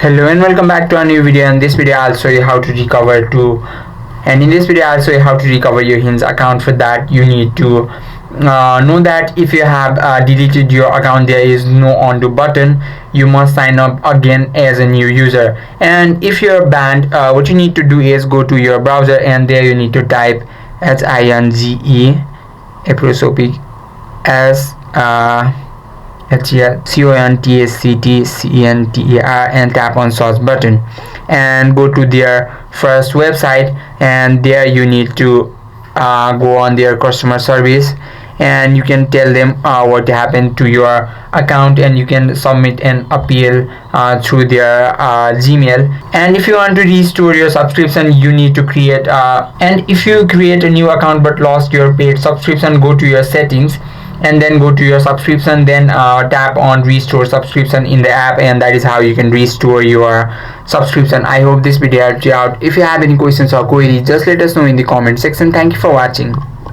Hello and welcome back to a new video. In this video I'll show you how to recover your Hinge account. For that you need to know that if you have deleted your account, there is no undo button. You must sign up again as a new user, and if you're banned, what you need to do is go to your browser, and there you need to type HINGE apostrophe S CONTACTCENTER and tap on search button and go to their first website, and there you need to go on their customer service, and you can tell them what happened to your account, and you can submit an appeal through their Gmail. And if you want to restore your subscription, you need to create and if you create a new account but lost your paid subscription, go to your settings and then go to your subscription, then tap on restore subscription in the app, and that is how you can restore your subscription. I hope this video helped you out. If you have any questions or queries, just let us know in the comment section. Thank you for watching.